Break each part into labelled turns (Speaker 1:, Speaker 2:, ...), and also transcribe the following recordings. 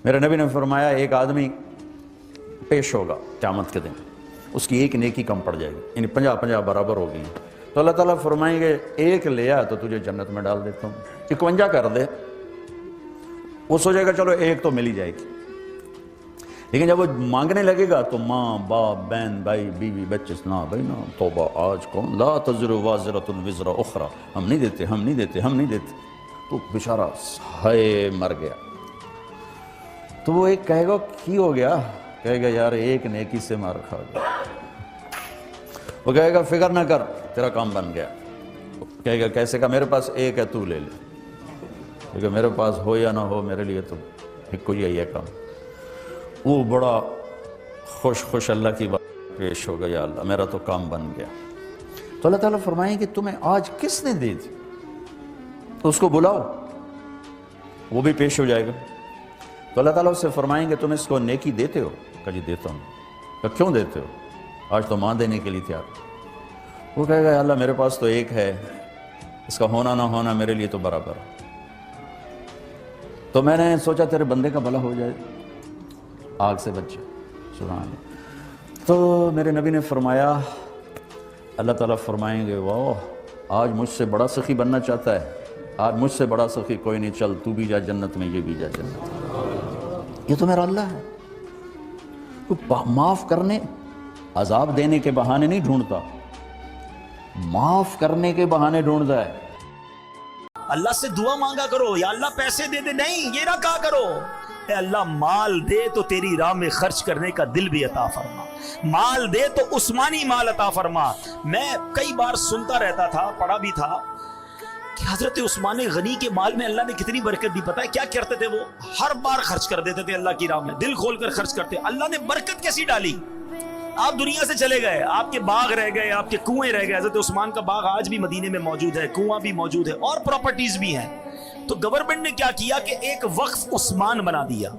Speaker 1: میرے نبی نے فرمایا ایک آدمی پیش ہوگا قیامت کے دن، اس کی ایک نیکی کم پڑ جائے گی، یعنی 50 برابر ہو گئی، تو اللہ تعالیٰ فرمائیں گے ایک لیا تو تجھے جنت میں ڈال دیتا ہوں، 51 کر دے، وہ سوچے گا چلو ایک تو مل ہی جائے گی، لیکن جب وہ مانگنے لگے گا تو ماں باپ بہن بھائی بیوی بچے، نہ بھائی نا توبہ، آج کون لا تزر وازرۃ وزر اخری، ہم نہیں دیتے ہم نہیں دیتے ہم نہیں دیتے، تو بیچارہ ہائے مر گیا۔ تو وہ ایک کہے گا کی ہو گیا، کہے گا یار ایک نیکی سے مار کھا گیا، وہ کہے گا فکر نہ کر تیرا کام بن گیا، کہے گا کیسے کا، میرے پاس ایک ہے تو لے لے، کہے گا میرے پاس ہو یا نہ ہو میرے لیے تو ایک کو ہی ہے کام، وہ بڑا خوش اللہ کی بات پیش ہوگا، یا اللہ میرا تو کام بن گیا۔ تو اللہ تعالیٰ فرمائیں کہ تمہیں آج کس نے دی تھی، تو اس کو بلاؤ، وہ بھی پیش ہو جائے گا۔ تو اللہ تعالیٰ اس سے فرمائیں گے تم اس کو نیکی دیتے ہو، کہا جی دیتا ہوں، کہا کیوں دیتے ہو، آج تو ماں دینے کے لیے تیار، وہ کہے گا یا اللہ میرے پاس تو ایک ہے، اس کا ہونا نہ ہونا میرے لیے تو برابر، تو میں نے سوچا تیرے بندے کا بھلا ہو جائے، آگ سے بچ جائے، سبحان اللہ۔ تو میرے نبی نے فرمایا، اللہ تعالیٰ فرمائیں گے واہ آج مجھ سے بڑا سخی بننا چاہتا ہے، آج مجھ سے بڑا سخی کوئی نہیں، چل تو بھی جا جنت میں، یہ بھی جا جنت میں، یہ تو میرا اللہ ہے۔ وہ معاف کرنے، عذاب دینے کے بہانے نہیں ڈھونڈتا، معاف کرنے کے بہانے ڈھونڈتا ہے۔
Speaker 2: اللہ سے دعا مانگا کرو، یا اللہ پیسے دے دے، نہیں یہ نہ کہا کرو اے اللہ مال دے تو تیری راہ میں خرچ کرنے کا دل بھی عطا فرما، مال دے تو عثمانی مال عطا فرما۔ میں کئی بار سنتا رہتا تھا، پڑھا بھی تھا کہ حضرت عثمان غنی کے مال میں اللہ نے کتنی برکت دی، پتہ ہے کیا کرتے تھے، وہ ہر بار خرچ کر دیتے تھے اللہ کی راہ میں، دل کھول کر خرچ کرتے، اللہ نے برکت کیسی ڈالی۔ آپ دنیا سے چلے گئے، آپ کے باغ رہ گئے، آپ کے کنویں رہ گئے، حضرت عثمان کا باغ آج بھی مدینے میں موجود ہے، کنواں بھی موجود ہے اور پراپرٹیز بھی ہیں۔ تو گورنمنٹ نے کیا کیا کہ ایک وقف عثمان بنا دیا،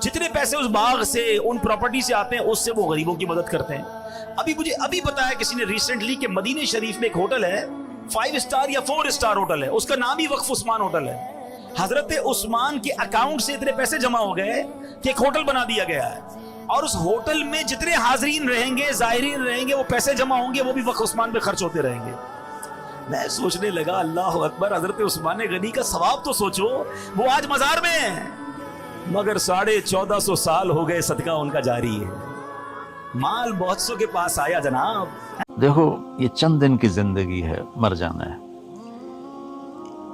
Speaker 2: جتنے پیسے اس باغ سے ان پراپرٹی سے آتے ہیں اس سے وہ غریبوں کی مدد کرتے ہیں۔ مجھے ابھی بتایا کسی نے ریسنٹلی کہ مدینے شریف میں ایک ہوٹل ہے، 5 اسٹار یا 4 اسٹار ہوٹل ہے، اس کا نام ہی وقف عثمان ہوٹل ہے۔ حضرت عثمان کے اکاؤنٹ سے اتنے پیسے جمع ہو گئے کہ ایک ہوٹل بنا دیا گیا ہے، اور اس ہوٹل میں جتنے حاضرین رہیں گے، زائرین رہیں گے، وہ پیسے جمع ہوں گے، وہ بھی وقف عثمان پہ خرچ ہوتے رہیں گے۔ میں سوچنے لگا اللہ اکبر، حضرت عثمان غنی کا ثواب تو سوچو، وہ آج مزار میں ہیں مگر 1450 سال ہو گئے صدقہ ان کا جاری ہے، مال بہت سو کے پاس آیا جناب۔
Speaker 1: دیکھو یہ چند دن کی زندگی ہے، مر جانا ہے۔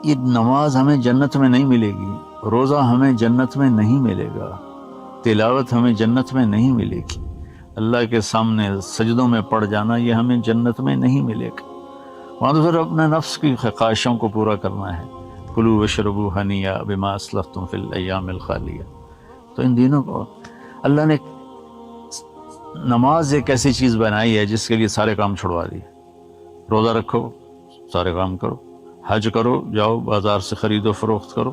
Speaker 1: یہ نماز ہمیں جنت میں نہیں ملے گی، روزہ ہمیں جنت میں نہیں ملے گا، تلاوت ہمیں جنت میں نہیں ملے گی، اللہ کے سامنے سجدوں میں پڑ جانا یہ ہمیں جنت میں نہیں ملے گا۔ وہاں تو پھر اپنے نفس کی خواہشوں کو پورا کرنا ہے، کلوا واشربوا ہنیئا بما اسلفتم فی الایام الخالیہ۔ تو ان دنوں کو اللہ نے نماز ایک ایسی چیز بنائی ہے جس کے لیے سارے کام چھڑوا دیے، روزہ رکھو سارے کام کرو، حج کرو جاؤ بازار سے خرید و فروخت کرو،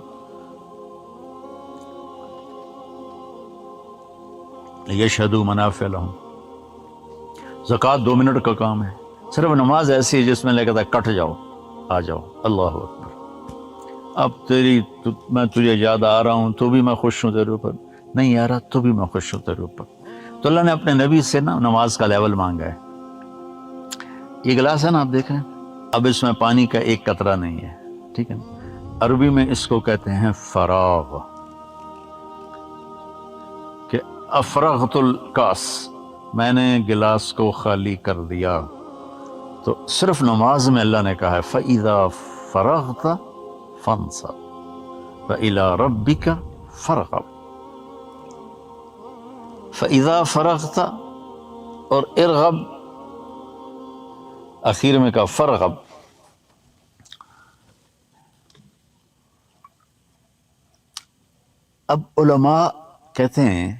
Speaker 1: یشہدوا منافع لہم، زکوٰۃ 2 منٹ کا کام ہے۔ صرف نماز ایسی ہے جس میں لے کہتا ہے کٹ جاؤ آ جاؤ، اللہ اکبر، اب میں تجھے یاد آ رہا ہوں تو بھی میں خوش ہوں تیرے اوپر، نہیں آ رہا تو بھی میں خوش ہوں تیرے اوپر۔ تو اللہ نے اپنے نبی سے نا نماز کا لیول مانگا ہے۔ یہ گلاس ہے نا آپ دیکھ رہے ہیں، اب اس میں پانی کا ایک قطرہ نہیں ہے، ٹھیک ہے نا، عربی میں اس کو کہتے ہیں فراغ، کہ افرغت الکاس، میں نے گلاس کو خالی کر دیا۔ تو صرف نماز میں اللہ نے کہا ہے فَإِذَا فَرَغْتَ فَانْصَبْ وَإِلَىٰ رَبِّكَ فَارْغَب، فَإِذَا فَرَغْتَ اور ارغب اخیر میں کہا فرغب۔ اب علماء کہتے ہیں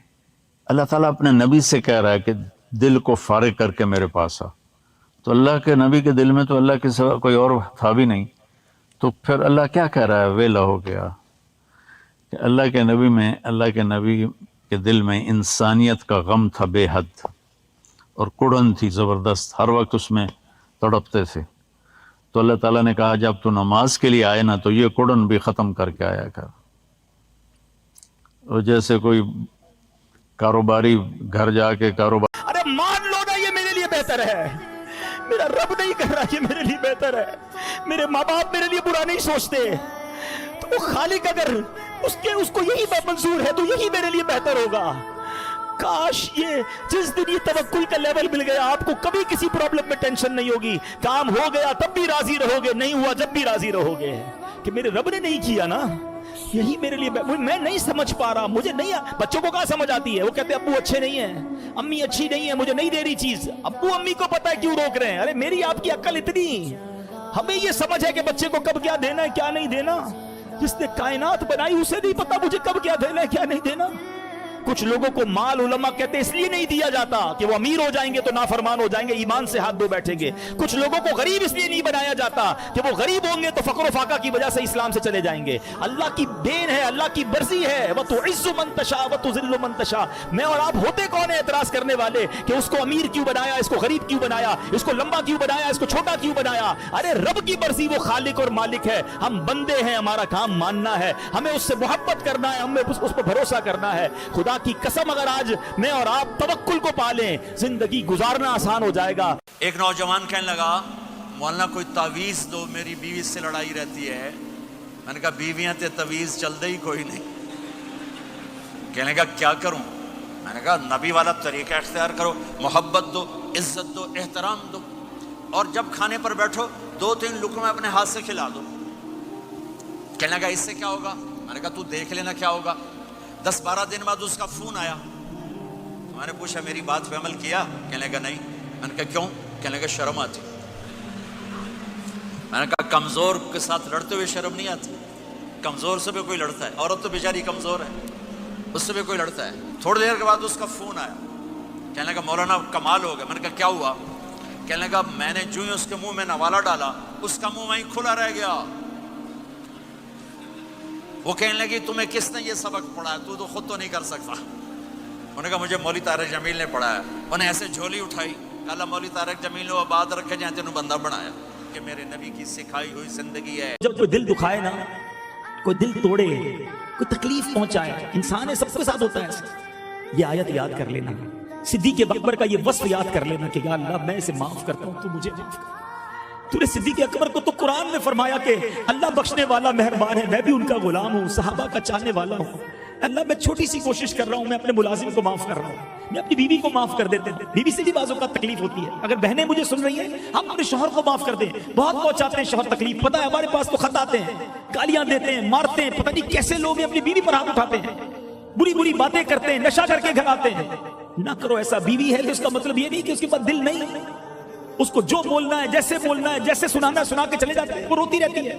Speaker 1: اللہ تعالیٰ اپنے نبی سے کہہ رہا ہے کہ دل کو فارغ کر کے میرے پاس آ، تو اللہ کے نبی کے دل میں تو اللہ کے سوا کوئی اور تھا بھی نہیں، تو پھر اللہ کیا کہہ رہا ہے، ویلا ہو گیا کہ اللہ کے نبی میں، اللہ کے نبی کے دل میں انسانیت کا غم تھا بے حد، اور کڑن تھی زبردست، ہر وقت اس میں تڑپتے تھے۔ تو اللہ تعالیٰ نے کہا جب تو نماز کے لیے آئے نا تو یہ کڑن بھی ختم کر کے آیا کر،
Speaker 3: और जैसे कोई कारोबारी घर जाके कारोबार
Speaker 2: अरे मान लो ना ये मेरे लिए बेहतर है, मेरा रब नहीं कर रहा ये मेरे लिए बेहतर है, मेरे माँ बाप मेरे लिए बुरा नहीं सोचते, तो वो खालिक अगर उसको यही मंजूर है तो यही मेरे लिए बेहतर होगा। काश ये जिस दिन ये तवक्कुल का लेवल मिल गया, आपको कभी किसी प्रॉब्लम में टेंशन नहीं होगी, काम हो गया तब भी राजी रहोगे, नहीं हुआ जब भी राजी रहोगे कि मेरे रब ने नहीं किया ना, यही मेरे लिए। मैं नहीं समझ पा रहा, मुझे नहीं, बच्चों को कहाँ समझ आती है, वो कहते हैं अब्बू अच्छे नहीं है, अम्मी अच्छी नहीं है, मुझे नहीं दे रही चीज, अब्बू अम्मी को पता है क्यों रोक रहे हैं। अरे मेरी आपकी अक्ल इतनी, हमें ये समझ है कि बच्चे को कब क्या देना है क्या नहीं देना, जिसने कायनात बनाई उसे नहीं पता मुझे कब क्या देना है क्या नहीं देना। कुछ लोगों को माल उलमा कहते हैं इसलिए नहीं दिया जाता कि वो अमीर हो जाएंगे तो नाफरमान हो जाएंगे, ईमान से हाथ धो बैठेंगे। कुछ लोगों को गरीब इसलिए नहीं बनाया जाता कि वो गरीब होंगे तो फक्र फाका की वजह से इस्लाम से चले जाएंगे। अल्लाह की देन है, अल्लाह की मर्जी है, वह तो इज्जु मन तशा वह तो जिल्लु मन तशा। मैं और आप होते कौन है एतराज करने वाले कि उसको अमीर क्यों बनाया, इसको गरीब क्यों बनाया, इसको लंबा क्यों बनाया, इसको छोटा क्यों बनाया। अरे रब की मर्जी, वो खालिक और मालिक है, हम बंदे हैं, हमारा काम मानना है, हमें उससे मोहब्बत करना है, हमें उस पर भरोसा करना है। खुदा की कसम अगर आज मैं और आप तवक्कुल को पालें, जिंदगी गुजारना आसान हो जाएगा।
Speaker 1: एक नौजवान कहने लगा मौलाना कोई तावीज़ दो, मेरी बीवी से लड़ाई रहती है। मैंने कहा बीवियां ते तवीज़ चलते ही कोई नहीं। कहने का क्या करूं? मैंने कहा नबी वाला तरीका इख्तियार करो, मोहब्बत दो, इज्जत दो, एहतराम दो, और जब खाने पर बैठो 2-3 लुक़मे अपने हाथ से खिला दो। कहने लगा इससे क्या होगा? मैंने कहा तू देख लेना क्या होगा। 10-12 दिन बाद उसका फोन आया, मैंने पूछा मेरी बात पे अमल किया? कहने लगा नहीं। मैंने कहा क्यों? कहने लगा शर्म आती। मैंने कहा कमजोर के साथ लड़ते हुए शर्म नहीं आती? कमजोर से भी कोई लड़ता है, औरत तो बेचारी कमजोर है, उससे भी कोई लड़ता है। थोड़ी देर के बाद उसका फोन आया, कहने लगा मौलाना कमाल हो गया। मैंने कहा क्या हुआ? कहने लगा मैंने जो ही उसके मुंह में नवाला डाला, उसका मुंह वहीं खुला रह गया। वो कहने लगी तुम्हें किसने ये सबक पढ़ाया, तू तो खुद तो नहीं कर सकता। उन्होंने कहा मुझे मौली तारिक जमील ने पढ़ाया। उन्हें ऐसे झोली उठाई, कहा मौली तारिक जमील ने बात रखे जहाँ तेन बंदा बनाया कि मेरे नबी की सिखाई हुई जिंदगी है।
Speaker 2: जब कोई दिल दुखाए ना, कोई दिल तोड़े, कोई तकलीफ पहुंचाए, इंसान है, सबके साथ होता है। ये आयत याद कर लेना, सिद्दीक़ अकबर का ये वस्फ याद कर लेना कि या अल्लाह मैं इसे माफ करता हूं, तू मुझे माफ कर। तूने सिद्दीक़ अकबर को तो कुरान में फरमाया कि अल्लाह बख्शने वाला मेहरबान है, मैं भी उनका गुलाम हूँ, सहाबा का चाहने वाला हूँ। अल्लाह मैं छोटी सी कोशिश कर रहा हूँ, मैं अपने मुलाजिम को माफ कर रहा हूँ, मैं अपनी बीवी को माफ कर देते हैं। बीवी से भी बाजों का तकलीफ होती है। अगर बहनें मुझे सुन रही हैं, हम अपने शौहर को माफ कर दें। बहुत पहुंचाते हैं शौहर तकलीफ, पता है हमारे पास तो खत आते हैं, गालियां देते हैं, मारते हैं, पता नहीं कैसे लोग अपनी बीवी पर हाथ उठाते हैं, बुरी बुरी बातें करते हैं, नशा करके घर आते हैं। ना करो ऐसा। बीवी है तो उसका मतलब ये नहीं कि उसके पास दिल नहीं, उसको जो बोलना है, जैसे बोलना है, जैसे सुनाना है सुना के चले जाते हैं, वो रोती रहती है।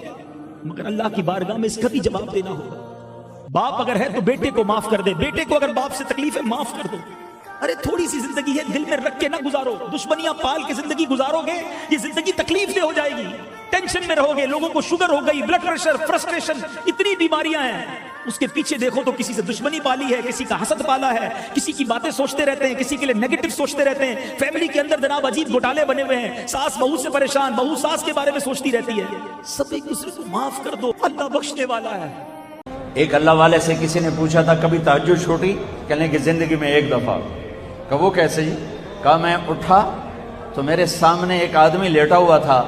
Speaker 2: मगर अल्लाह की बारगाह में इसका भी जवाब देना होगा। बाप अगर है तो बेटे को माफ कर दे, बेटे को अगर बाप से तकलीफ है माफ कर दो। अरे थोड़ी सी जिंदगी है, दिल में रख के ना गुजारो। दुश्मनियां पाल के जिंदगी गुजारोगे, ये जिंदगी तकलीफ दे हो जाएगी, टेंशन में रहोगे। लोगों को शुगर हो गई, ब्लड प्रेशर, फ्रस्ट्रेशन, इतनी बीमारियां हैं। उसके पीछे देखो तो किसी से दुश्मनी पाली है, किसी का हसद पाला है, किसी की बातें सोचते रहते हैं, किसी के लिए नेगेटिव सोचते रहते हैं। फैमिली के अंदर जनाब अजीब घोटाले बने हुए हैं, सास बहू से परेशान, बहू सास के बारे में सोचती रहती है। सब एक दूसरे को माफ कर दो, अल्लाह बख्शने वाला है।
Speaker 1: एक अल्लाह वाले से किसी ने पूछा था कभी तहज्जुद छूटी? कहने की जिंदगी में एक दफा। कहा वो कैसे जी? कहा मैं उठा तो मेरे सामने एक आदमी लेटा हुआ था,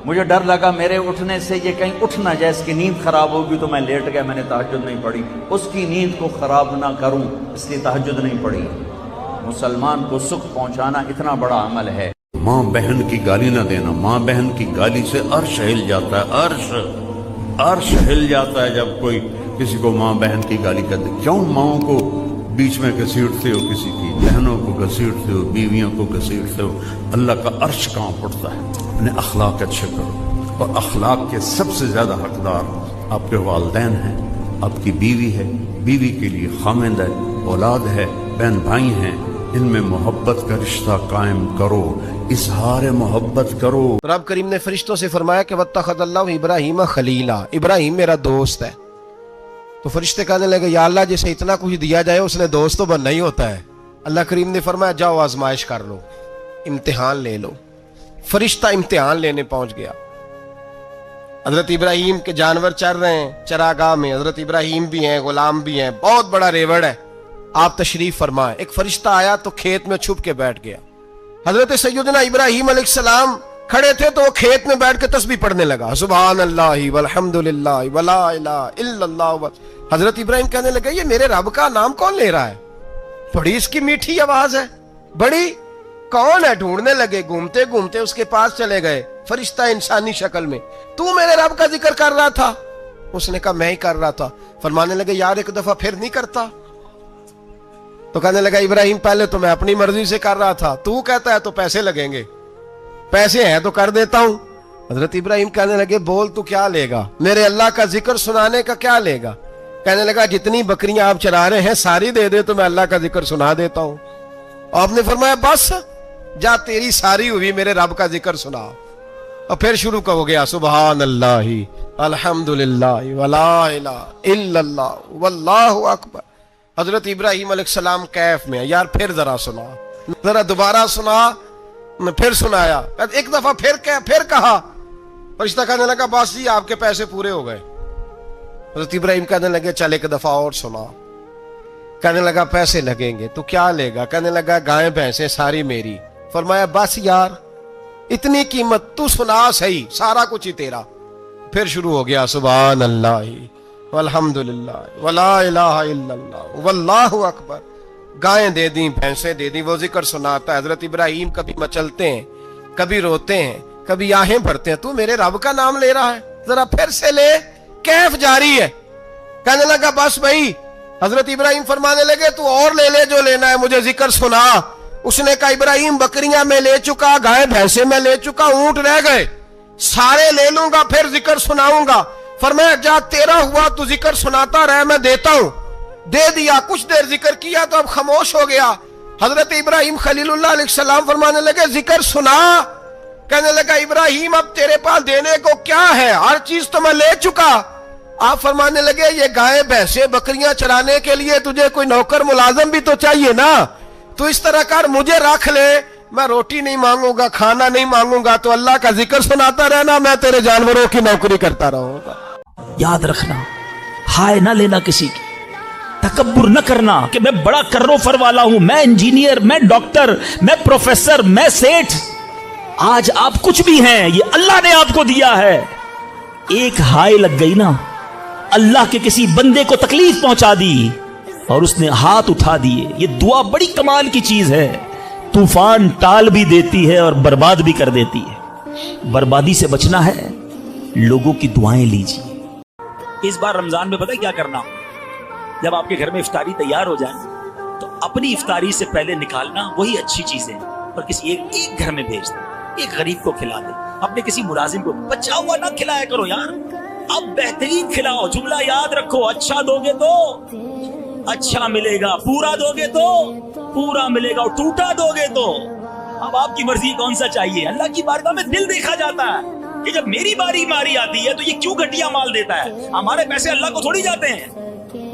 Speaker 1: मुझे डर लगा मेरे उठने से ये कहीं उठ ना जाए, इसकी नींद खराब होगी, तो मैं लेट गया, मैंने तहज्जुद नहीं पढ़ी। उसकी नींद को खराब ना करूं इसलिए तहज्जुद नहीं पढ़ी। मुसलमान को सुख पहुंचाना इतना बड़ा अमल है।
Speaker 4: माँ बहन की गाली ना देना, माँ बहन की गाली से अर्श हिल जाता है, अर्श हिल जाता है जब कोई किसी को माँ बहन की गाली करते। क्यों माओं को बीच में घसीटते हो, किसी की बहनों को घसीटते हो, बीवियों को घसीटते हो? अल्लाह का अर्श कांप उठता है। अपने अखलाक अच्छे करो, और अखलाक के सबसे ज्यादा हकदार आपके वालिदैन हैं, आपकी बीवी है, बीवी के लिए खामिंद है, औलाद है, बहन भाई हैं, इनमें मोहब्बत का रिश्ता कायम करो, इजहार मोहब्बत करो।
Speaker 5: रब करीम ने फरिश्तों से फरमाया कि वत्तखज़ल्लाहु इब्राहीम खलीला, इब्राहिम मेरा दोस्त है। तो फरिश्ते कहने लगे या अल्लाह जिसे इतना कुछ दिया जाए उसने दोस्त तो बनना ही होता है। अल्लाह करीम ने फरमाया जाओ आजमाइश कर लो, इम्तिहान ले लो। फरिश्ता इम्तिहान लेने पहुंच गया। हजरत इब्राहीम के जानवर चर रहे हैं चरागाह में, हजरत इब्राहीम भी हैं, गुलाम भी हैं, बहुत बड़ा रेवड़ है। आप तशरीफ फरमाए। एक फरिश्ता आया तो खेत में छुप के बैठ गया। हजरत सैयदना इब्राहीम अलैहिस्सलाम खड़े थे तो वो खेत में बैठ के तस्बीह पढ़ने लगा, सुभान अल्लाह वल्हम्दुलिल्लाह वला इलाहा इल्लल्लाह। हजरत इब्राहीम कहने लगे ये मेरे रब का नाम कौन ले रहा है, बड़ी इसकी मीठी आवाज है, बड़ी कौन है। ढूंढने लगे, घूमते घूमते उसके पास चले गए, फरिश्ता इंसानी शक्ल में, तू मेरे रब का जिक्र कर रहा था? उसने कहा मैं ही कर रहा था। फरमाने लगे यार एक दफा फिर नहीं करता? तो कहने लगा इब्राहिम पहले तो मैं अपनी मर्जी से कर रहा था, तू कहता है तो पैसे लगेंगे, पैसे हैं तो कर देता हूं। हजरत इब्राहिम कहने लगे बोल तू क्या लेगा, मेरे अल्लाह का जिक्र सुनाने का क्या लेगा? कहने लगा जितनी बकरियां आप चरा रहे हैं सारी दे दे तो मैं अल्लाह का जिक्र सुना देता हूं। आपने फरमाया बस जा तेरी सारी हुई, मेरे रब का जिक्र सुना। और फिर शुरू हो गया सुभान अल्लाह अल्हम्दुलिल्लाह वला इलाहा इल्लल्लाह वल्लाहु अकबर। हजरत इब्राहिम अलैहिस्सलाम कैफ में, यार फिर जरा सुना, जरा दोबारा सुना। फिर सुनाया, एक दफा फिर कहा। फरिश्ता कहने लगा बस जी आपके पैसे पूरे हो गए। हजरत इब्राहिम कहने लगे चल एक दफा और सुना। कहने लगा पैसे लगेंगे, तो क्या लेगा? कहने लगा गाय भैंसे सारी मेरी। फरमाया बस यार इतनी कीमत, तू सुना सही, सारा कुछ ही तेरा। फिर शुरू हो गया सुभान अल्लाह वल्हम्दुलिल्लाह वला इलाहा इल्लल्लाह वल्लाहु अकबर। गायें दे दी, भैंसें दे दी, वो जिक्र सुनाता है। हजरत इब्राहिम कभी मचलते हैं, कभी रोते हैं, कभी आहें भरते हैं, तू मेरे रब का नाम ले रहा है, जरा फिर से ले। कैफ जारी है। कहने लगा बस भाई। हजरत इब्राहिम फरमाने लगे तू और ले ले जो लेना है, मुझे जिक्र सुना। उसने कहा इब्राहिम बकरियां मैं ले चुका, गाय भैंसे मैं ले चुका, ऊंट रह गए, सारे ले लूंगा फिर जिक्र सुनाऊंगा। फरमाया जा तेरा हुआ तू जिक्र सुनाता रहे, मैं देता हूं। दे दिया, कुछ देर जिक्र किया तो अब खामोश हो गया। हजरत इब्राहिम खलीलुल्लाह अलैहिस्सलाम फरमाने लगे जिक्र सुना। कहने लगा इब्राहिम अब तेरे पास देने को क्या है, हर चीज तो मैं ले चुका। आप फरमाने लगे ये गाय भैंसे बकरियां चराने के लिए तुझे कोई नौकर मुलाजिम भी तो चाहिए ना, तो इस तरह कर मुझे रख ले, मैं रोटी नहीं मांगूंगा, खाना नहीं मांगूंगा, तो अल्लाह का जिक्र सुनाता रहना, मैं तेरे जानवरों की नौकरी करता रहूंगा।
Speaker 2: याद रखना, हाय ना लेना किसी की, तकब्बुर न करना कि मैं बड़ा कर्रोफर वाला हूं, मैं इंजीनियर, मैं डॉक्टर, मैं प्रोफेसर, मैं सेठ। आज आप कुछ भी हैं, ये अल्लाह ने आपको दिया है। एक हाय लग गई ना, अल्लाह के किसी बंदे को तकलीफ पहुंचा दी और उसने हाथ उठा दिए, ये दुआ बड़ी कमाल की चीज है। तूफान टाल भी देती है और बर्बाद भी कर देती है। बर्बादी से बचना है, लोगों की दुआएं लीजिए। इस बार रमजान में पता है क्या करना, जब आपके घर में इफ्तारी तैयार हो जाए तो अपनी इफ्तारी से पहले निकालना वही अच्छी चीज है और किसी एक घर में भेज दे, एक गरीब को खिला दे, अपने किसी मुलाजिम को। बचा हुआ ना खिलाया करो यार, अब बेहतरीन खिलाओ। जुमला याद रखो, अच्छा दोगे तो अच्छा मिलेगा, पूरा दोगे तो पूरा मिलेगा, और टूटा दोगे तो अब आपकी मर्जी कौन सा चाहिए। अल्लाह की बारगाह में दिल देखा जाता है कि जब मेरी बारी आती है तो ये क्यों घटिया माल देता है, हमारे पैसे अल्लाह को थोड़ी जाते हैं,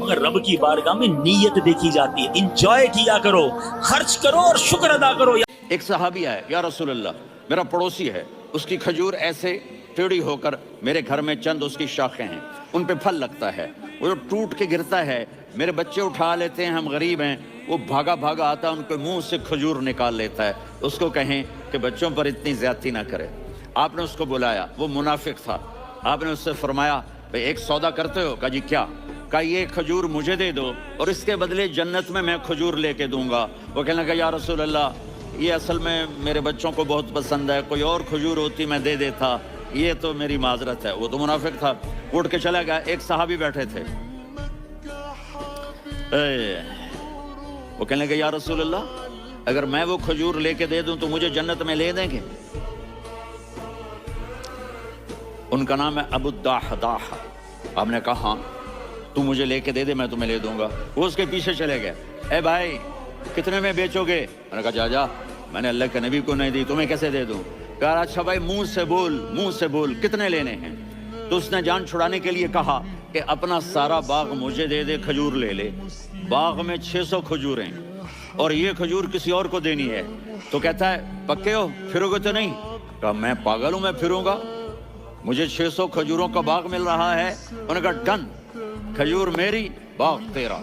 Speaker 2: मगर रब की बारगाह में नीयत देखी जाती है। इंजॉय किया करो, खर्च करो और शुक्र अदा करो।
Speaker 1: एक सहाबी आया, या रसूल अल्लाह मेरा पड़ोसी है, उसकी खजूर ऐसे टेढ़ी होकर मेरे घर में चंद उसकी शाखें हैं, उन पे फल लगता है, वो जो टूट के गिरता है, मेरे बच्चे उठा लेते हैं, हम गरीब हैं, वो भागा भागा आता है, उनके मुंह से खजूर निकाल लेता है। उसको कहें कि बच्चों पर इतनी ज्यादती ना करे। आपने उसको बुलाया, वो मुनाफिक था। आपने उससे फरमाया भाई एक सौदा करते हो? कहा जी क्या? कहा ये खजूर मुझे दे दो और इसके बदले जन्नत में मैं खजूर लेके दूंगा। वो कहने लगा या रसूल अल्लाह ये असल में मेरे बच्चों को बहुत पसंद है, कोई और खजूर होती मैं दे देता, ये तो मेरी माजरत है। वो तो मुनाफिक था, उठ के चला गया। एक सहाबी बैठे थे, वो कहने लगे या रसूल अल्लाह अगर मैं वो खजूर लेके दे दूं तो मुझे जन्नत में ले देंगे? उनका नाम है अबू दाह। आपने कहा हाँ, तू मुझे लेके दे दे, मैं तुम्हें ले दूंगा। वो उसके पीछे चले गए, ए भाई कितने में बेचोगे? मैंने कहा जा मैंने अल्लाह के नबी को नहीं दी, तुम्हें कैसे दे दूं? कहा अच्छा भाई मुंह से बोल कितने लेने हैं? तो उसने जान छुड़ाने के लिए कहा कि अपना सारा बाग मुझे दे दे, खजूर ले ले। बाग में 600 खजूरें और ये खजूर किसी और को देनी है। तो कहता है पक्के हो, फिरोगे तो नहीं? कहा मैं पागल हूं, मैं फिरूंगा? मुझे 600 खजूरों का बाग मिल रहा है। उन्होंने कहा डन, खजूर मेरी बाग तेरा।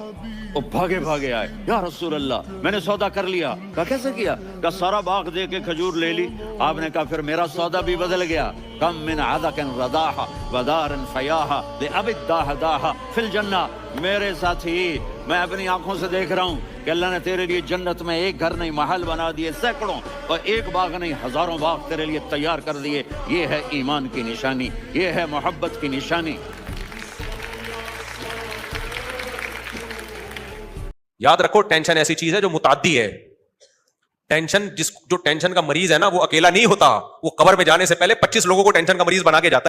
Speaker 1: वो भागे भागे आए, या रसूल अल्लाह मैंने सौदा कर लिया। कहा कैसे किया? कहा सारा बाग दे के खजूर ले ली। आपने कहा फिर मेरा सौदा भी बदल गया। कम मिन अदकन रदाहा वदारन फयाहा दे अबिदाहा फिल जन्ना। मेरे साथी, मैं अपनी आंखों से देख रहा हूँ कि अल्लाह ने तेरे लिए जन्नत में एक घर नहीं महल बना दिए, सैकड़ों, और एक बाग नहीं हजारों बाग तेरे लिए तैयार कर दिए। ये है ईमान की निशानी, ये है मोहब्बत की निशानी।
Speaker 6: याद रखो, टेंशन ऐसी चीज है जो मुताद्दी है। टेंशन जो टेंशन का मरीज है ना, वो अकेला नहीं होता, वो कब्र में जाने से पहले 25 लोगों को टेंशन का मरीज बना के जाता है।